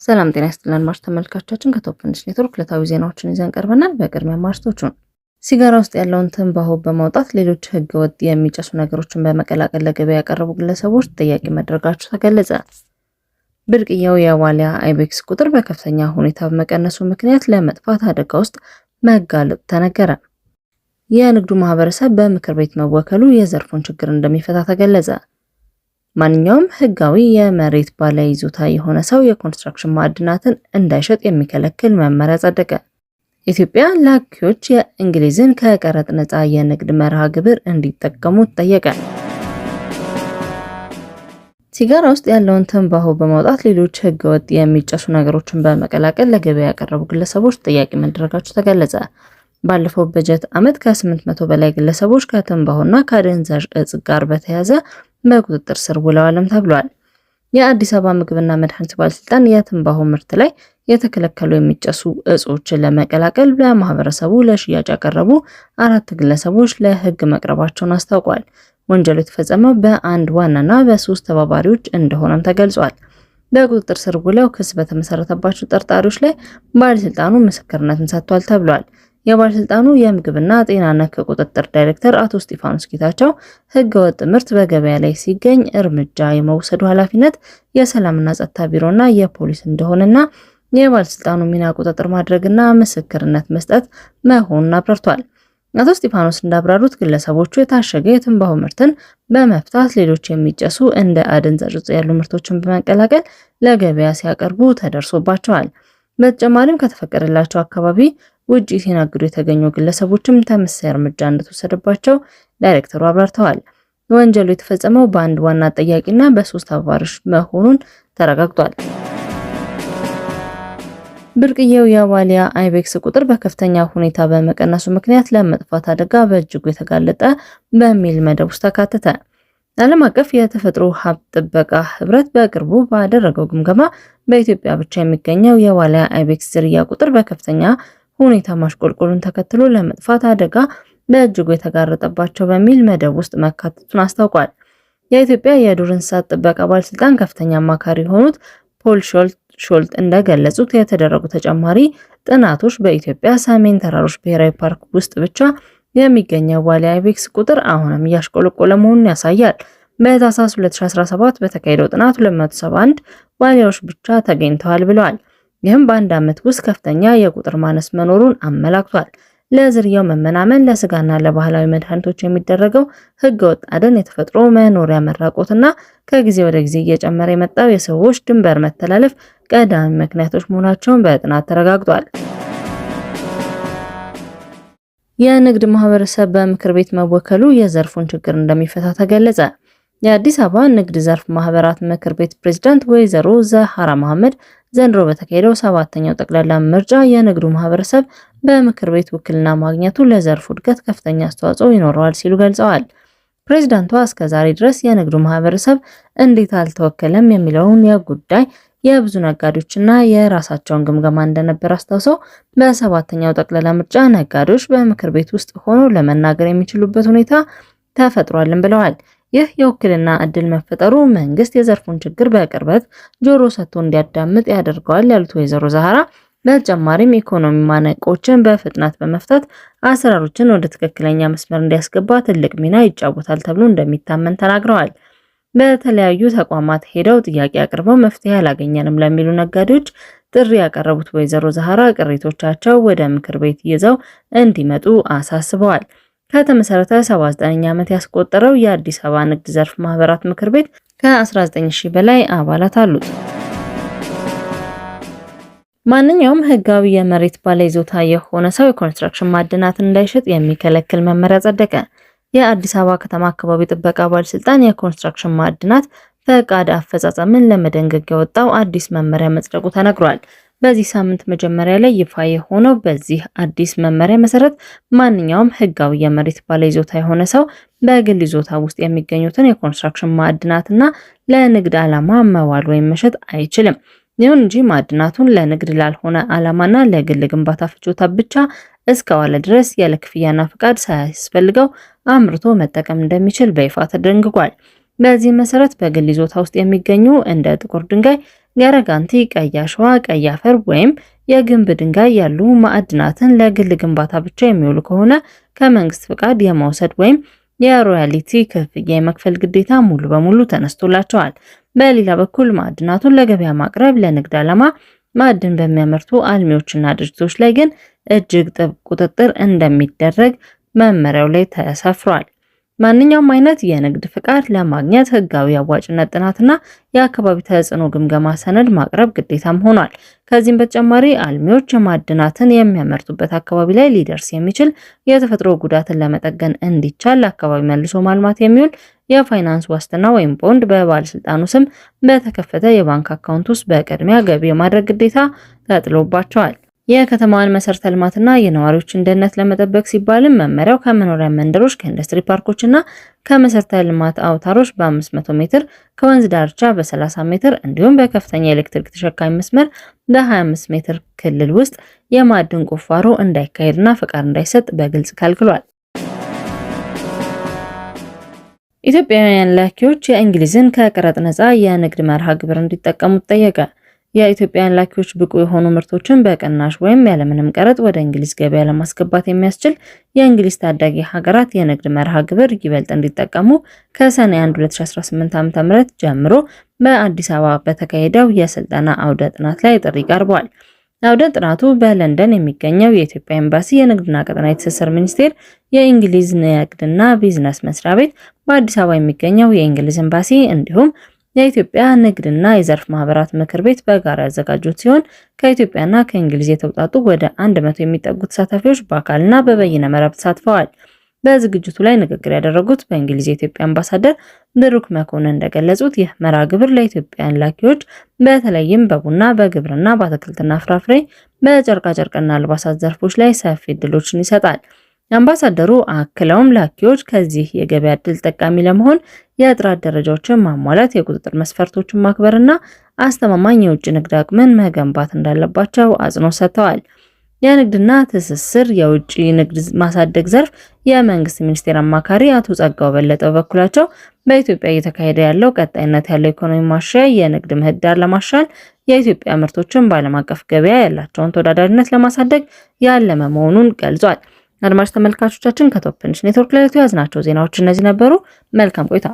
ሰላም ጤና ይስጥልን አድማጭ ተመልካቾቻችን ከቶፕ ትንሽ ኔትወርክ ዕለታዊ ዜናዎችን ይዘን ቀርበናል። በቅድሚያ ማርቶቹን ሲጋራ ውስጥ ያለውን ትንባሆ በማውጣት ሌሎች ህገወጥ የሚጨሱ ነገሮችን በመቀላቀል ለገበያ ያቀረቡ ግለሰቦች ተጠያቂ መደረጋቸው ተገለጸ። ብርቅዬው የዋሊያ አይቤክስ ቁጥር በከፍተኛ ሁኔታ በመቀነሱ ምክንያት ለመጥፋት አደጋ ውስጥ መጋለጡ ተነገረ። የንግዱ ማህበረሰብ በምክር ቤት መወከሉ የዘርፉን ችግር እንደሚፈታ ተገለጸ። ማንኛውም ህጋዊ የመሬት ባለይዞታ የሆነ ሰው የኮንስትራክሽን ማዕድናትን እንዳይሸጥ የሚከለክል መመሪያ ጸደቀ። ኢትዮጵያ ላኪዎች የእንግሊዝን ከቀረጥ ነፃ የንግድ መርሃ ግብር እንዲጠቀሙ ጠየቀ። ሲጋራ ውስጥ ያለውን ትንባሆ በማውጣት ሌሎች ህገወጥ የሚጨሱ ነገሮችን በመቀላቀል ለገበያ ያቀረቡ ግለሰቦች ተጠያቂ መደረጋቸው ተገለጸ። ባለፈው በጀት ዓመት ከ800 በላይ ግለሰቦች ከትንባሆና ከአደንዛዥ እጽ ጋር በተያያዘ በቁጥጥር ስር ውለዋልም ተብሏል። የአዲስ አበባ ምግብና መድኃኒት ባለስልጣን የትንባሆ ምርት ላይ የተከለከሉ የሚጨሱ እጾችን ለመቀላቀል ለማህበረሰቡ ለሽያጭ ያቀረቡ 4 ግለሰቦች ለህግ መቅረባቸውን አስታውቋል። ወንጀሉ የተፈጸመው በአንድ ዋናና በ3 ተባባሪዎች እንደሆነም ተገልጿል። በቁጥጥር ስር ውለው ክስ በተመሰረተባቸው ጠርጣሪዎች ላይ ባለስልጣኑ ምስክርነትን ሰጥቷል ተብሏል። የባለስልጣኑ የምግብና ጤና ነክ ቁጥጥር ዳይሬክተር አቶ እስጢፋኖስ ጌታቸው ህገወጥ ምርት በገበያ ላይ ሲገኝ እርምጃ የመውሰዱ ኃላፊነት የሰላምና ጸጥታ ቢሮና የፖሊስ እንደሆነና የባለስልጣኑ ሚና ቁጥጥር ማድረግና ምስክርነት መስጠት መሆኑን አብራርቷል። አቶ እስጢፋኖስ እንዳብራሩት ግለሰቦቹ የታሸገ የትንባሆ ምርትን በመፍታት ሌሎች የሚጨሱ እንደ አደንዛዥ እጽ ያሉ ምርቶችን በመቀላቀል ለገበያ ሲያቀርቡ ተደርሶባቸዋል። በተጨማሪም ከተፈቀደላቸው አካባቢ ውጪ ሲናገሩ የተገኙ ግለሰቦችም ተመሳሳይ እርምጃ እንደተወሰደባቸው ዳይሬክተሩ አብራርተዋል። ወንጀሉ የተፈጸመው በአንድ ዋና ጠያቂና በ3 ተባባሪዎች መሆኑን ተረጋግጧል። ብርቅዬው የዋሊያ አይቤክስ ቁጥር በከፍተኛ ሁኔታ በመቀነሱ ምክንያት ለመጥፋት አደጋ በእጅጉ የተጋለጠ በሚል መደብ ውስጥ ተካተተ። ዓለም አቀፍ የተፈጥሮ ሀብት ጥበቃ ህብረት በቅርቡ ባደረገው ግምገማ በኢትዮጵያ ብቻ የሚገኘው የዋሊያ አይቤክስ ዝርያ ቁጥር በከፍተኛ ሁኔታ ማሽቆልቆሉን ተከትሎ ለመጥፋት አደጋ በእጅጉ የተጋረጠባቸው በሚል መደብ ውስጥ መካተቱን አስታውቋል። የኢትዮጵያ የዱር እንስሳት ጥበቃ ባለስልጣን ከፍተኛ አማካሪ የሆኑት ፖል ሾልት እንደገለጹት የተደረጉ ተጨማሪ ጥናቶች በኢትዮጵያ ሰሜን ተራሮች ብሔራዊ ፓርክ ውስጥ ብቻ የሚገኘው ዋሊያ አይቤክስ ቁጥር አሁንም እያሽቆለቆለ መሆኑን ያሳያል። በታህሳስ 2017 በተካሄደው ጥናት 271 ዋሊያዎች ብቻ ተገኝተዋል ብለዋል። ይህም በአንድ ዓመት ውስጥ ከፍተኛ የቁጥር ማነስ መኖሩን አመላክቷል። ለዝርያው መመናመን ለስጋና ለባህላዊ መድኃኒቶች የሚደረገው ህገወጥ አደን፣ የተፈጥሮ መኖሪያ መራቆትና ከጊዜ ወደ ጊዜ እየጨመረ የመጣው የሰዎች ድንበር መተላለፍ ቀዳሚ ምክንያቶች መሆናቸውን በጥናት ተረጋግጧል። የንግድ ማህበረሰብ በምክር ቤት መወከሉ የዘርፉን ችግር እንደሚፈታ ተገለጸ። የአዲስ አበባ ንግድ ዘርፍ ማህበራት ምክር ቤት ፕሬዝዳንት ወይዘሮ ዘሃራ መሐመድ ዘንድሮ በተካሄደው 7ኛው ጠቅላላ ምርጫ የንግዱ ማህበረሰብ በምክር ቤት ውክልና ማግኘቱ ለዘርፉ እድገት ከፍተኛ አስተዋጽኦ ይኖረዋል ሲሉ ገልጸዋል። ፕሬዝዳንቷ እስከዛሬ ድረስ የንግዱ ማህበረሰብ እንዴት አልተወከለም የሚለውን ጉዳይ የብዙ ነጋዴዎችና የራሳቸውን ግምገማ እንደነበር አስታውሰው በ7ኛው ጠቅላላ ምርጫ ነጋዴዎች በምክር ቤት ውስጥ ሆነው ለመናገር የሚችሉበት ሁኔታ ተፈጥሯልን ብለዋል። ይህ የውክልና እድል መፈጠሩ መንግስት የዘርፉን ችግር በቅርበት ጆሮ ሰጥቶ እንዲያዳምጥ ያደርገዋል ያሉት ወይዘሮ ዛሃራ በተጨማሪም ኢኮኖሚ ማነቆችን በፍጥነት በመፍታት አሰራሮችን ወደ ትክክለኛ መስመር እንዲያስገባ ትልቅ ሚና ይጫወታል ተብሎ እንደሚታመን ተናግረዋል። በተለያዩ ተቋማት ሄደው ጥያቄ አቅርበው መፍትሄ አላገኘንም ለሚሉ ነጋዴዎች ጥሪ ያቀረቡት ወይዘሮ ዛሃራ ቅሬቶቻቸው ወደ ምክር ቤት ይዘው እንዲመጡ አሳስበዋል። ከተመሰረተ 79ኛ ዓመት ያስቆጠረው የአዲስ አበባ ንግድ ዘርፍ ማህበራት ምክር ቤት ከ19000 በላይ አባላት አሉት። ማንኛውም ህጋዊ የመሬት ባለይዞታ የሆነ ሰው የኮንስትራክሽን ማዕድናትን እንዳይሸጥ የሚከለክል መመሪያ ጸደቀ። የአዲስ አበባ ከተማ አካባቢ ጥበቃ ባለስልጣን የኮንስትራክሽን ማዕድናት ፈቃድ አፈጻጸምን ለመደንገግ ያወጣው አዲስ መመሪያ መጽደቁ ተነግሯል። በዚህ ሳምንት መጀመሪያ ላይ ይፋ የሆነው በዚህ አዲስ መመሪያ መሰረት ማንኛውም ህጋዊ የመሬት ባለይዞታ የሆነ ሰው በግል ይዞታ ውስጥ የሚገኙትን የኮንስትራክሽን ማዕድናትና ለንግድ ዓላማ መዋል ወይም መሸጥ አይችልም። ይሁን እንጂ ማዕድናቱን ለንግድ ላልሆነ ዓላማና ለግል ግንባታ ፍጆታ ብቻ እስከዋለ ድረስ ያለ ክፍያና ፍቃድ ሳያስፈልገው አምርቶ መጠቀም እንደሚችል በይፋ ተደንግጓል። በዚህ መሰረት በግል ይዞታ ውስጥ የሚገኙ እንደ ጥቁር ድንጋይ፣ ገረጋንቲ፣ ቀይ አሸዋ፣ ቀይ አፈር ወይም የግንብ ድንጋይ ያሉ ማዕድናትን ለግል ግንባታ ብቻ የሚውሉ ከሆነ ከመንግስት ፍቃድ የመውሰድ ወይም የሮያሊቲ ክፍያ የመክፈል ግዴታ ሙሉ በሙሉ ተነስቶላቸዋል። በሌላ በኩል ማዕድናቱን ለገበያ ማቅረብ ለንግድ ዓላማ ማዕድን በሚያመርቱ አልሚዎችና ድርጅቶች ላይ ግን እጅግ ጥብቅ ቁጥጥር እንደሚደረግ መመሪያው ላይ ተሰፍሯል። ማንኛውም አይነት የንግድ ፍቃድ ለማግኘት ህጋዊ አዋጭነት ጥናትና የአካባቢ ተጽዕኖ ግምገማ ሰነድ ማቅረብ ግዴታም ሆኗል። ከዚህም በተጨማሪ አልሚዎች ማዕድናትን የሚያመርቱበት አካባቢ ላይ ሊደርስ የሚችል የተፈጥሮ ጉዳትን ለመጠገን እንዲቻል ለአካባቢ መልሶ ማልማት የሚውል የፋይናንስ ዋስትና ወይም ቦንድ በባለስልጣኑ ስም በተከፈተ የባንክ አካውንት ውስጥ በቅድሚያ ገቢ የማድረግ ግዴታ ተጥሎባቸዋል። የከተማዋን መሰረተ ልማትና የነዋሪዎችን ደህንነት ለመጠበቅ ሲባልም መመሪያው ከመኖሪያ መንደሮች፣ ከኢንዱስትሪ ፓርኮችና ከመሰረተ ልማት አውታሮች በ500 ሜትር፣ ከወንዝ ዳርቻ በ30 ሜትር እንዲሁም በከፍተኛ የኤሌክትሪክ ተሸካሚ መስመር በ25 ሜትር ክልል ውስጥ የማዕድን ቁፋሮ እንዳይካሄድና ፈቃድ እንዳይሰጥ በግልጽ ከልክሏል። ኢትዮጵያውያን ላኪዎች የእንግሊዝን ከቀረጥ ነፃ የንግድ መርሃ ግብር እንዲጠቀሙ ጠየቀ። የኢትዮጵያውያን ላኪዎች ብቁ የሆኑ ምርቶችን በቅናሽ ወይም ያለምንም ቀረጥ ወደ እንግሊዝ ገበያ ለማስገባት የሚያስችል የእንግሊዝ ታዳጊ ሀገራት የንግድ መርሃ ግብር ይበልጥ እንዲጠቀሙ ከሰኔ 1 2018 ዓ.ም ጀምሮ በአዲስ አበባ በተካሄደው የስልጠና አውደ ጥናት ላይ ጥሪ ቀርቧል። አውደ ጥናቱ በለንደን የሚገኘው የኢትዮጵያ ኤምባሲ፣ የንግድና ቀጠናዊ ትስስር ሚኒስቴር፣ የእንግሊዝ ንግድና ቢዝነስ መስሪያ ቤት፣ በአዲስ አበባ የሚገኘው የእንግሊዝ ኤምባሲ እንዲሁም የኢትዮጵያ ንግድና የዘርፍ ማህበራት ምክር ቤት በጋራ ያዘጋጁት ሲሆን ከኢትዮጵያና ከእንግሊዝ የተውጣጡ ወደ 100 የሚጠጉ ተሳታፊዎች በአካልና በበይነ መረብ ተሳትፈዋል። በዝግጅቱ ላይ ንግግር ያደረጉት በእንግሊዝ የኢትዮጵያ አምባሳደር ብሩክ መኮንን እንደገለጹት ይህ መርሃ ግብር ለኢትዮጵያውያን ላኪዎች በተለይም በቡና፣ በግብርና፣ በአትክልትና ፍራፍሬ፣ በጨርቃጨርቅና አልባሳት ዘርፎች ላይ ሰፊ እድሎችን ይሰጣል። አምባሳደሩ አክለውም ላኪዎች ከዚህ የገበያ እድል ጠቃሚ ለመሆን የጥራት ደረጃዎችን ማሟላት፣ የቁጥጥር መስፈርቶችን ማክበርና አስተማማኝ የውጭ ንግድ አቅምን መገንባት እንዳለባቸው አጽንኦት ሰጥተዋል። የንግድና ትስስር የውጭ ንግድ ማሳደግ ዘርፍ የመንግስት ሚኒስቴር አማካሪ አቶ ጸጋው በለጠ በበኩላቸው በኢትዮጵያ እየተካሄደ ያለው ቀጣይነት ያለው ኢኮኖሚ ማሻሻያ የንግድ ምህዳር ለማሻል የኢትዮጵያ ምርቶችን በዓለም አቀፍ ገበያ ያላቸውን ተወዳዳሪነት ለማሳደግ ያለመ መሆኑን ገልጿል። አድማጭ ተመልካቾቻችን ከቶፕ ትንሽ ኔትወርክ ላይ ያዝናቸው ዜናዎች እነዚህ ነበሩ። መልካም ቆይታ።